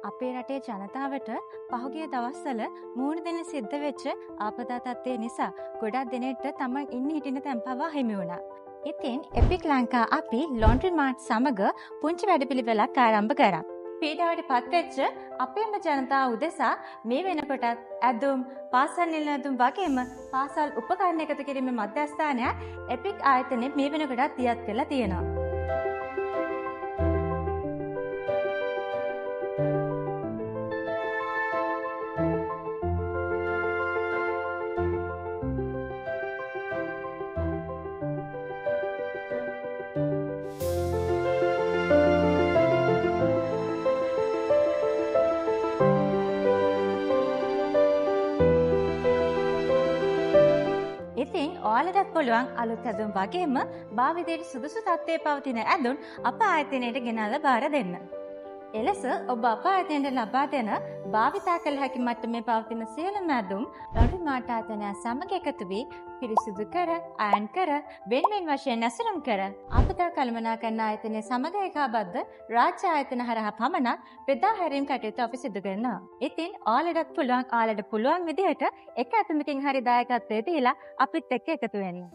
අපේ රටේ ජනතාවට පහුගිය දවස්වල මූණ දෙන්න සිද්ධ වෙච්ච ආපදා තත්ත්වය නිසා ගොඩක් දෙනෙක්ට තමන් ඉන්න හිටින තැන් පවා හිමි වුණා. ඉතින් එපික් ලංකා අපි ලොන්ඩ්‍රි මාර්ට් සමග පුංචි වැඩපිළිවෙලක් ආරම්භ කරා. පීඩාවට පත්වෙච්ච අපේම ජනතාව උදෙසා මේ වෙනකොටත් ඇඳුම්, පාසල් නිල ඇඳුම් වගේම පාසල් උපකරණ එකතු කිරීමේ මධ්‍යස්ථානයක් එපික් ආයතනයේ මේ වෙනකොටත් දියත් කරලා තියෙනවා. ඉතින් ඔයාලටත් පුළුවන් අලුත් ඇඳුම් වගේම භාවිතයට සුදුසු තත්ත්වයේ පවතින ඇඳුම් අප ආයතනයට ගෙනල්ලා බාර දෙන්න. එලෙස ඔබ අප ආයතනයට ලබා දෙන භාවිතා කළ හැකි මට්ටමේ පවතින සියලුම ඇඳුම් ලොන්ඩ්‍රි මාර්ට් ආයතනය සමග එකතු වී පිරිසිදු කර, අයන් කර, වෙන්වෙන් වශයෙන් ඇසුරුම් කර ආපදා කළමනාකරණ ආයතනය සමග ඒකාබද්ධ රාජ්‍ය ආයතන හරහා පමණක් බෙදා හැරීම් කටයුතු අපි සිදු කරනවා. ඉතින් ඔයාලට පුළුවන් විදිහට එක ඇඳුමකින් හරි දායකත්වයේ දීලා අපිත් එක්ක එකතු වෙන්න.